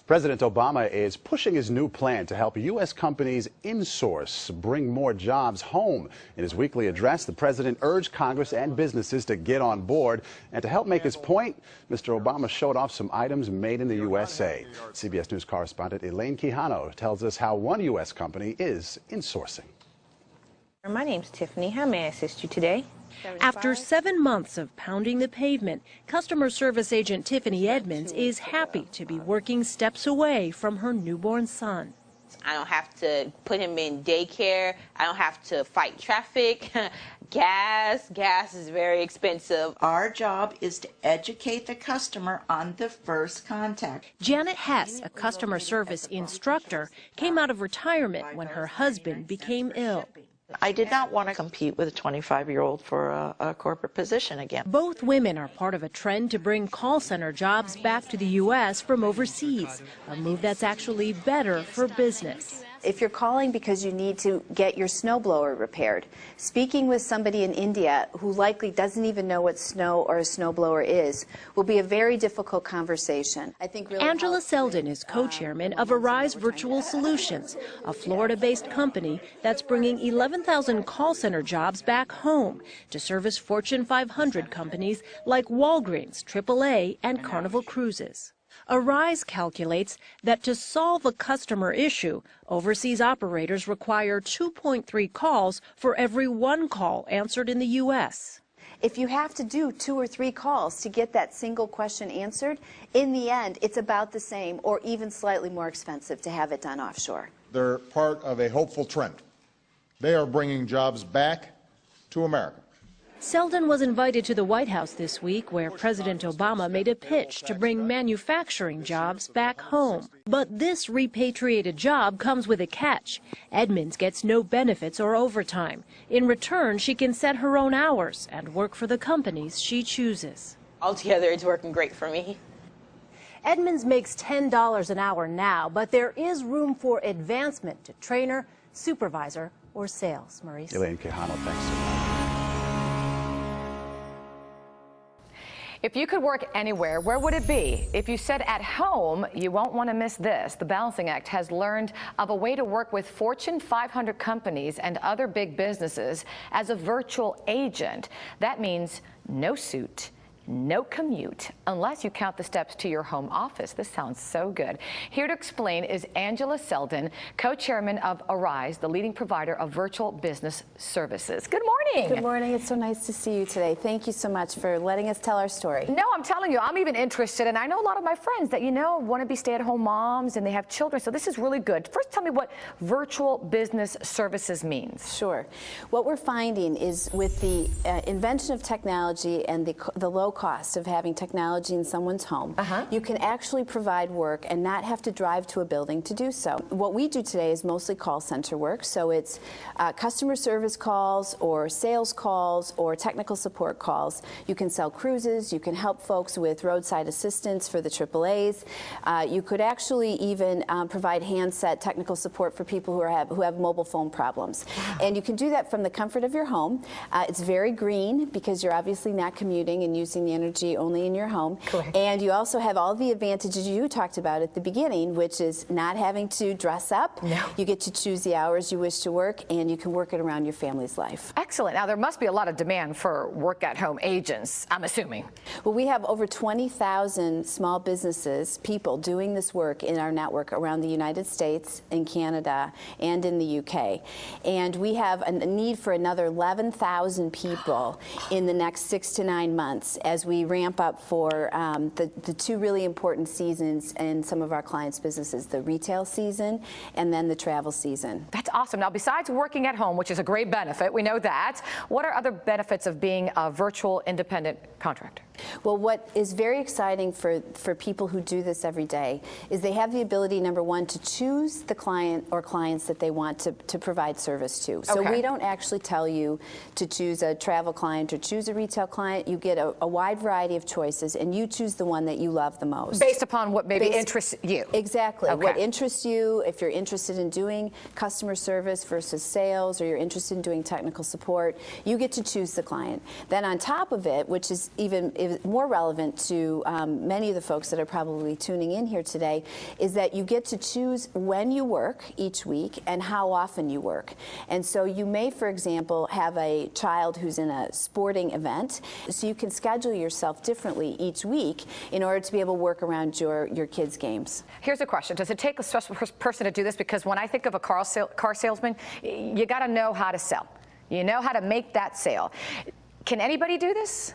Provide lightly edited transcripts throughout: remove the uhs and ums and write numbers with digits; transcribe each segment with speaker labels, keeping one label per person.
Speaker 1: President Obama is pushing his new plan to help U.S. companies insource, bring more jobs home. In his weekly address, the president urged Congress and businesses to get on board. And to help make his point, Mr. Obama showed off some items made in the USA. CBS News correspondent Elaine Quijano tells us how one U.S. company is insourcing.
Speaker 2: My name's Tiffany. How may I assist you today?
Speaker 3: After 7 months of pounding the pavement, customer service agent Tiffany Edmonds is happy to be working steps away from her newborn son.
Speaker 2: I don't have to put him in daycare. I don't have to fight traffic. Gas is very expensive.
Speaker 4: Our job is to educate the customer on the first contact.
Speaker 3: Janet Hess, a customer service instructor, came out of retirement when her husband became ill.
Speaker 4: I did not want to compete with a 25-year-old for a corporate position again.
Speaker 3: Both women are part of a trend to bring call center jobs back to the U.S. from overseas, a move that's actually better for business.
Speaker 5: If you're calling because you need to get your snowblower repaired, speaking with somebody in India who likely doesn't even know what snow or a snowblower is will be a very difficult conversation. I think really
Speaker 3: Angela Selden is co-chairman of Arise Virtual Solutions, a Florida-based company that's bringing 11,000 call center jobs back home to service Fortune 500 companies like Walgreens, AAA, and Carnival Cruises. Arise calculates that to solve a customer issue, overseas operators require 2.3 calls for every 1 call answered in the U.S.
Speaker 5: If you have to do 2 or 3 calls to get that single question answered, in the end, it's about the same or even slightly more expensive to have it done offshore.
Speaker 6: They're part of a hopeful trend. They are bringing jobs back to America.
Speaker 3: Selden was invited to the White House this week, where President Obama made a pitch to bring manufacturing jobs back home. But this repatriated job comes with a catch. Edmonds gets no benefits or overtime. In return, she can set her own hours and work for the companies she chooses.
Speaker 2: Altogether, it's working great for me.
Speaker 3: Edmonds makes $10 an hour now, but there is room for advancement to trainer, supervisor, or sales. Maurice.
Speaker 1: Elaine Quijano, thanks so much.
Speaker 7: If you could work anywhere, where would it be? If you said at home, you won't want to miss this. The Balancing Act has learned of a way to work with Fortune 500 companies and other big businesses as a virtual agent. That means no suit, no commute, unless you count the steps to your home office. This sounds so good. Here to explain is Angela Selden, co-chairman of Arise, the leading provider of virtual business services. Good morning.
Speaker 5: Good morning. It's so nice to see you today. Thank you so much for letting us tell our story.
Speaker 7: No, I'm telling you, I'm even interested, and I know a lot of my friends that, want to be stay-at-home moms, and they have children, so this is really good. First, tell me what virtual business services means.
Speaker 5: Sure. What we're finding is with the invention of technology and the low cost of having technology in someone's home, you can actually provide work and not have to drive to a building to do so. What we do today is mostly call center work, so it's customer service calls or sales calls or technical support calls. You can sell cruises, you can help folks with roadside assistance for the AAAs. You could actually even provide handset technical support for people who have mobile phone problems. And you can do that from the comfort of your home. It's very green because you're obviously not commuting and using the energy only in your home.
Speaker 7: Correct.
Speaker 5: And you also have all the advantages you talked about at the beginning, which is not having to dress up.
Speaker 7: No.
Speaker 5: You get to choose the hours you wish to work, and you can work it around your family's life.
Speaker 7: Excellent. Now, there must be a lot of demand for work-at-home agents, I'm assuming.
Speaker 5: Well, we have over 20,000 small businesses, people doing this work in our network around the United States, in Canada, and in the UK. And we have a need for another 11,000 people in the next 6 to 9 months as we ramp up for the 2 really important seasons in some of our clients' businesses, the retail season and then the travel season.
Speaker 7: That's awesome. Now, besides working at home, which is a great benefit, we know that, what are other benefits of being a virtual independent contractor?
Speaker 5: Well, what is very exciting for people who do this every day is they have the ability, number one, to choose the client or clients that they want to provide service to. So we don't actually tell you to choose a travel client or choose a retail client. You get a wide variety of choices, and you choose the one that you love the most.
Speaker 7: Based upon what maybe interests you.
Speaker 5: Exactly.
Speaker 7: Okay.
Speaker 5: What interests you, if you're interested in doing customer service versus sales, or you're interested in doing technical support, you get to choose the client. Then on top of it, which is even is more relevant to many of the folks that are probably tuning in here today is that you get to choose when you work each week and how often you work. And so you may, for example, have a child who's in a sporting event, so you can schedule yourself differently each week in order to be able to work around your kids' games. Here's
Speaker 7: a question. Does it take a special person to do this? Because when I think of a car salesman, you got to know how to sell. You know how to make that sale. Can anybody do this?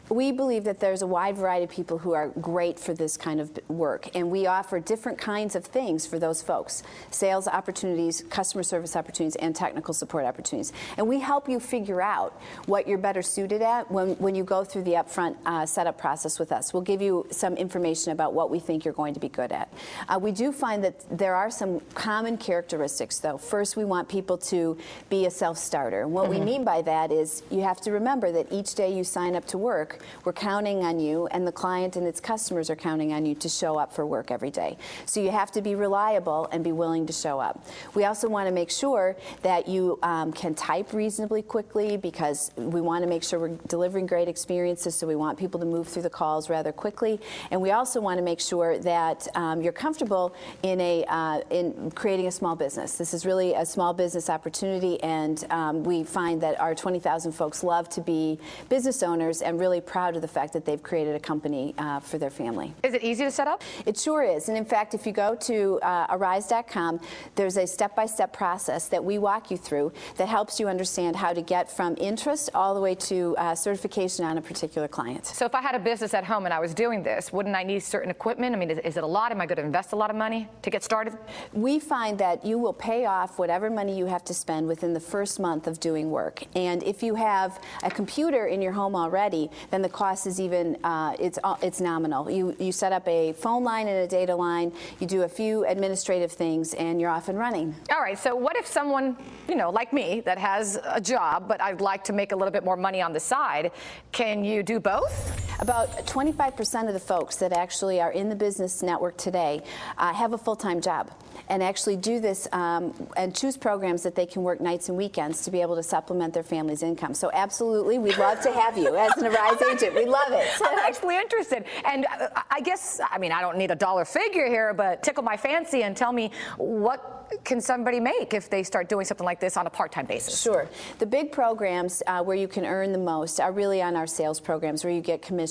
Speaker 5: We believe that there's a wide variety of people who are great for this kind of work, and we offer different kinds of things for those folks: sales opportunities, customer service opportunities, and technical support opportunities. And we help you figure out what you're better suited at when you go through the upfront setup process with us. We'll give you some information about what we think you're going to be good at. We do find that there are some common characteristics, though. First, we want people to be a self-starter. And what we mean by that is you have to remember that each day you sign up to work, we're counting on you, and the client and its customers are counting on you to show up for work every day. So you have to be reliable and be willing to show up. We also want to make sure that you can type reasonably quickly, because we want to make sure we're delivering great experiences, so we want people to move through the calls rather quickly. And we also want to make sure that you're comfortable in creating a small business. This is really a small business opportunity, and we find that our 20,000 folks love to be business owners and really proud of the fact that they've created a company for their family.
Speaker 7: Is it easy to set up?
Speaker 5: It sure is. And in fact, if you go to arise.com, there's a step-by-step process that we walk you through that helps you understand how to get from interest all the way to certification on a particular client.
Speaker 7: So if I had a business at home and I was doing this, wouldn't I need certain equipment? I mean, is it a lot? Am I going to invest a lot of money to get started?
Speaker 5: We find that you will pay off whatever money you have to spend within the first month of doing work. And if you have a computer in your home already, then the cost is even, it's nominal. You set up a phone line and a data line, you do a few administrative things, and you're off and running.
Speaker 7: All right, so what if someone, like me, that has a job, but I'd like to make a little bit more money on the side? Can you do both?
Speaker 5: About 25% of the folks that actually are in the business network today have a full-time job and actually do this and choose programs that they can work nights and weekends to be able to supplement their family's income. So absolutely, we'd love to have you as an Arise agent. We love it.
Speaker 7: I'm actually interested. And I guess, I don't need a dollar figure here, but tickle my fancy and tell me, what can somebody make if they start doing something like this on a part-time basis?
Speaker 5: Sure. The big programs where you can earn the most are really on our sales programs, where you get commission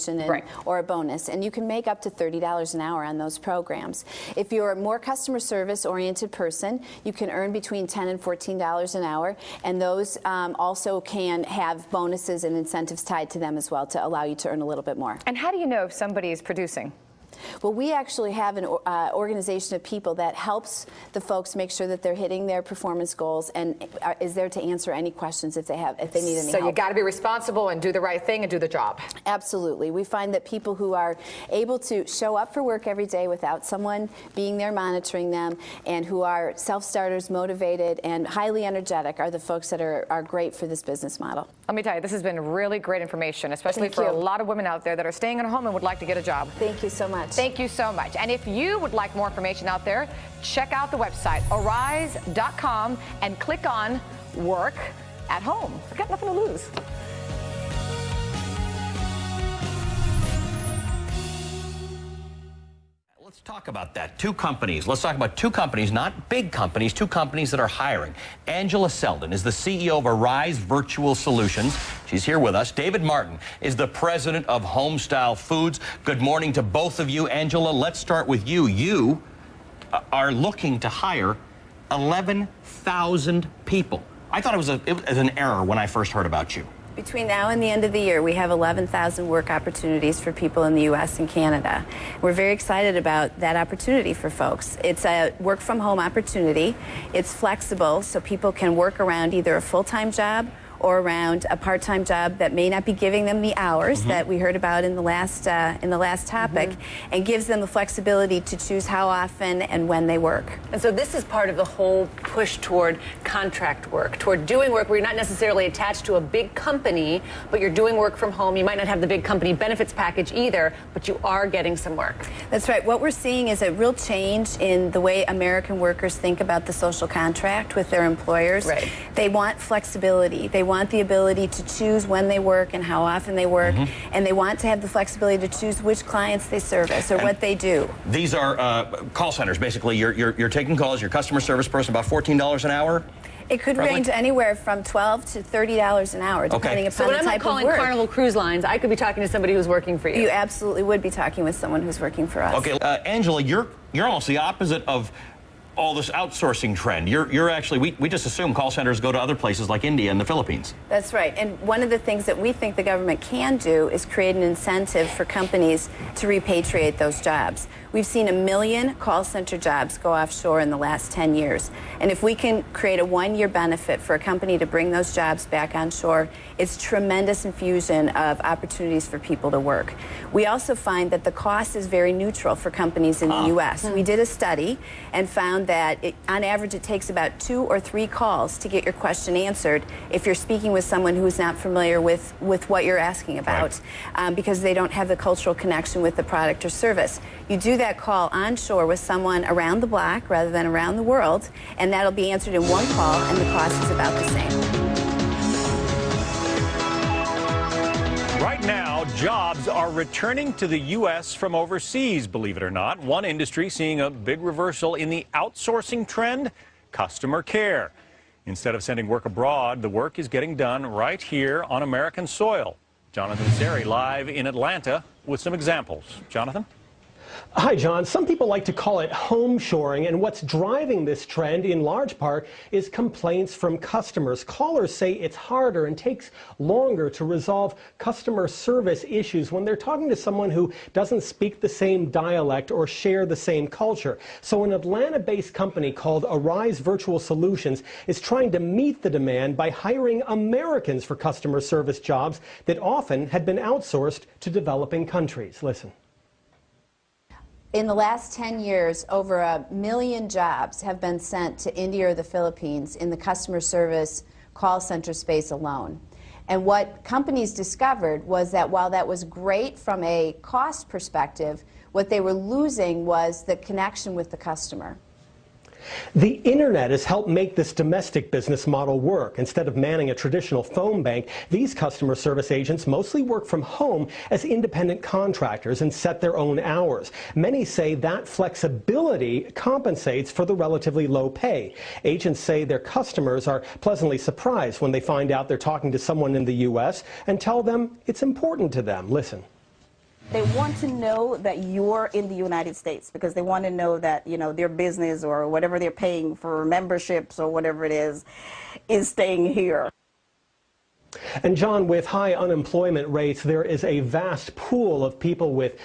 Speaker 5: or a bonus, and you can make up to $30 an hour on those programs. If you're a more customer service-oriented person, you can earn between $10 and $14 an hour, and those also can have bonuses and incentives tied to them as well to allow you to earn a little bit more.
Speaker 7: And how do you know if somebody is producing?
Speaker 5: Well, we actually have an organization of people that helps the folks make sure that they're hitting their performance goals and is there to answer any questions if they need any help.
Speaker 7: So you got to be responsible and do the right thing and do the job.
Speaker 5: Absolutely. We find that people who are able to show up for work every day without someone being there monitoring them, and who are self-starters, motivated, and highly energetic, are the folks that are great for this business model.
Speaker 7: Let me tell you, this has been really great information, especially for a lot of women out there that are staying at home and would like to get a job.
Speaker 5: Thank you so much.
Speaker 7: Thank you so much. And if you would like more information out there, check out the website, arise.com, and click on Work at Home. We've got nothing to lose.
Speaker 8: Let's talk about that. Two companies. Let's talk about two companies, not big companies, two companies that are hiring. Angela Selden is the CEO of Arise Virtual Solutions. She's here with us. David Martin is the president of Homestyle Foods. Good morning to both of you. Angela, let's start with you. You are looking to hire 11,000 people. I thought it was an error when I first heard about you.
Speaker 5: Between now and the end of the year, we have 11,000 work opportunities for people in the U.S. and Canada. We're very excited about that opportunity for folks. It's a work-from-home opportunity. It's flexible, so people can work around either a full-time job or around a part-time job that may not be giving them the hours that we heard about in the last topic, and gives them the flexibility to choose how often and when they work.
Speaker 9: And so this is part of the whole push toward contract work, toward doing work where you're not necessarily attached to a big company, but you're doing work from home. You might not have the big company benefits package either, but you are getting some work.
Speaker 5: That's right. What we're seeing is a real change in the way American workers think about the social contract with their employers.
Speaker 9: Right.
Speaker 5: They want flexibility. They want the ability to choose when they work and how often they work, and they want to have the flexibility to choose which clients they service or what they do.
Speaker 8: These are call centers, basically. You're taking calls, your customer service person, about $14 an hour?
Speaker 5: It could
Speaker 8: Probably.
Speaker 5: range anywhere from $12 to $30 an hour, depending upon
Speaker 9: So when
Speaker 5: the
Speaker 9: I'm
Speaker 5: type
Speaker 9: not calling
Speaker 5: of work.
Speaker 9: Carnival Cruise Lines, I could be talking to somebody who's working for you.
Speaker 5: You absolutely would be talking with someone who's working for us.
Speaker 8: Okay, Angela, you're almost the opposite of all this outsourcing trend. You're actually, we just assume call centers go to other places like India and the Philippines.
Speaker 5: That's right. And one of the things that we think the government can do is create an incentive for companies to repatriate those jobs. We've seen 1 million call center jobs go offshore in the last 10 years. And if we can create a one-year benefit for a company to bring those jobs back onshore, it's tremendous infusion of opportunities for people to work. We also find that the cost is very neutral for companies in the U.S. We did a study and found that on average it takes about 2 or 3 calls to get your question answered if you're speaking with someone who's not familiar with what you're asking about, because they don't have the cultural connection with the product or service. You do that call onshore with someone around the block rather than around the world, and that'll be answered in one call, and the cost is about the same.
Speaker 10: Right now, jobs are returning to the U.S. from overseas, believe it or not. One industry seeing a big reversal in the outsourcing trend, customer care. Instead of sending work abroad, the work is getting done right here on American soil. Jonathan Zeri live in Atlanta with some examples. Jonathan?
Speaker 11: Hi, John. Some people like to call it home shoring, and what's driving this trend in large part is complaints from customers. Callers say it's harder and takes longer to resolve customer service issues when they're talking to someone who doesn't speak the same dialect or share the same culture. So an Atlanta-based company called Arise Virtual Solutions is trying to meet the demand by hiring Americans for customer service jobs that often had been outsourced to developing countries. Listen.
Speaker 5: In the last 10 years, over 1 million jobs have been sent to India or the Philippines in the customer service call center space alone. And what companies discovered was that while that was great from a cost perspective, what they were losing was the connection with the customer.
Speaker 11: The internet has helped make this domestic business model work. Instead of manning a traditional phone bank, these customer service agents mostly work from home as independent contractors and set their own hours. Many say that flexibility compensates for the relatively low pay. Agents say their customers are pleasantly surprised when they find out they're talking to someone in the U.S. and tell them it's important to them. Listen.
Speaker 12: They want to know that you're in the United States because they want to know that, you know, their business or whatever they're paying for memberships or whatever it is staying here.
Speaker 11: And John, with high unemployment rates, there is a vast pool of people with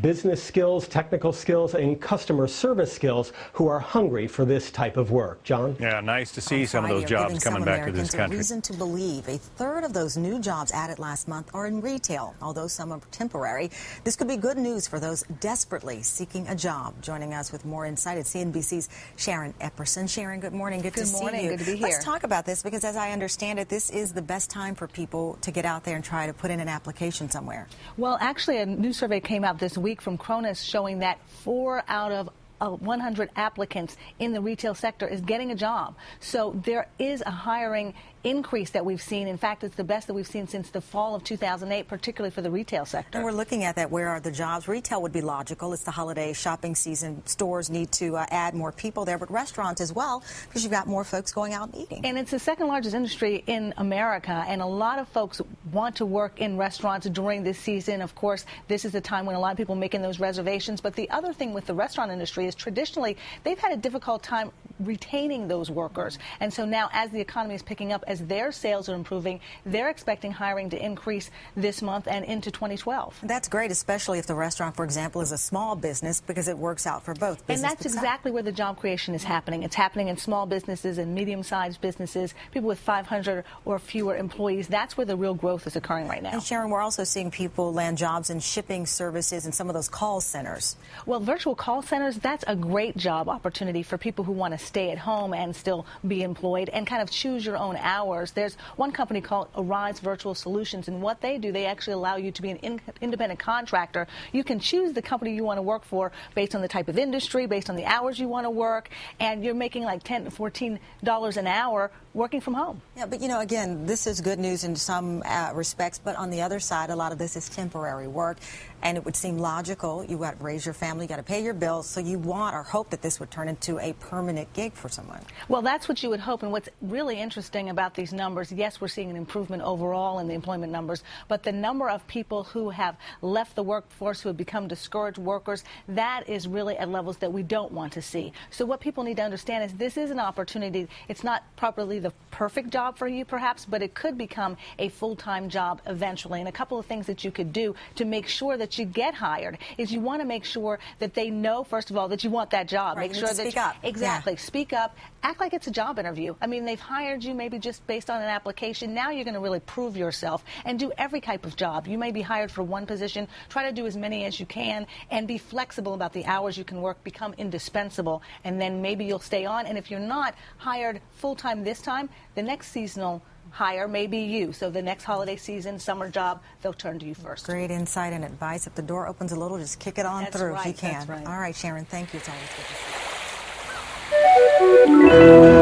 Speaker 11: business skills, technical skills, and customer service skills who are hungry for this type of work. John?
Speaker 10: Yeah, nice to see some of those jobs coming back to this country.
Speaker 13: A reason to believe a third of those new jobs added last month are in retail, although some are temporary. This could be good news for those desperately seeking a job. Joining us with more insight at CNBC's Sharon Epperson. Sharon, good morning. Good to see you.
Speaker 14: Good to be here.
Speaker 13: Let's talk about this because, as I understand it, this is the best time for people to get out there and try to put in an application somewhere.
Speaker 14: Well, actually, a new survey came out this week from Cronus showing that 4 out of 100 applicants in the retail sector is getting a job. So there is a hiring increase that we've seen. In fact, it's the best that we've seen since the fall of 2008, particularly for the retail sector.
Speaker 13: And we're looking at that. Where are the jobs? Retail would be logical. It's the holiday shopping season. Stores need to add more people there, but restaurants as well, because you've got more folks going out and eating.
Speaker 14: And it's the second largest industry in America, and a lot of folks want to work in restaurants during this season. Of course, this is the time when a lot of people are making those reservations. But the other thing with the restaurant industry is traditionally they've had a difficult time retaining those workers. And so now, as the economy is picking up, as their sales are improving, they're expecting hiring to increase this month and into 2012.
Speaker 13: That's great, especially if the restaurant, for example, is a small business, because it works out for both.
Speaker 14: And that's exactly where the job creation is happening. It's happening in small businesses and medium-sized businesses, people with 500 or fewer employees. That's where the real growth is occurring right now.
Speaker 13: And Sharon, we're also seeing people land jobs in shipping services and some of those call centers.
Speaker 14: Well, virtual call centers, that's a great job opportunity for people who want to stay at home and still be employed and kind of choose your own hours. There's one company called Arise Virtual Solutions, and what they do, they actually allow you to be an independent contractor. You can choose the company you want to work for based on the type of industry, based on the hours you want to work, and you're making like $10 to $14 an hour working from home.
Speaker 13: Yeah, but you know, again, this is good news in some respects, but on the other side, a lot of this is temporary work, and it would seem logical. You got to raise your family, you got to pay your bills, so you want or hope that this would turn into a permanent gig for someone.
Speaker 14: Well, that's what you would hope, and what's really interesting about these numbers, yes, we're seeing an improvement overall in the employment numbers, but the number of people who have left the workforce, who have become discouraged workers, that is really at levels that we don't want to see. So what people need to understand is this is an opportunity. It's not properly the perfect job for you, perhaps, but it could become a full-time job eventually. And a couple of things that you could do to make sure that you get hired is you want to make sure that they know, first of all, that you want that job.
Speaker 13: Right,
Speaker 14: make sure that
Speaker 13: speak up.
Speaker 14: Exactly.
Speaker 13: Yeah.
Speaker 14: Speak up. Act like it's a job interview. I mean, they've hired you maybe just based on an application. Now you're going to really prove yourself and do every type of job. You may be hired for one position. Try to do as many as you can and be flexible about the hours you can work. Become indispensable, and then maybe you'll stay on. And if you're not hired full-time this time, the next seasonal hire may be you. So the next holiday season, summer job, they'll turn to you first.
Speaker 13: Great insight and advice. If the door opens a little, just kick it on
Speaker 14: That's
Speaker 13: through
Speaker 14: right,
Speaker 13: if you can.
Speaker 14: that's right.
Speaker 13: All right, Sharon, thank you. It's always good to see you.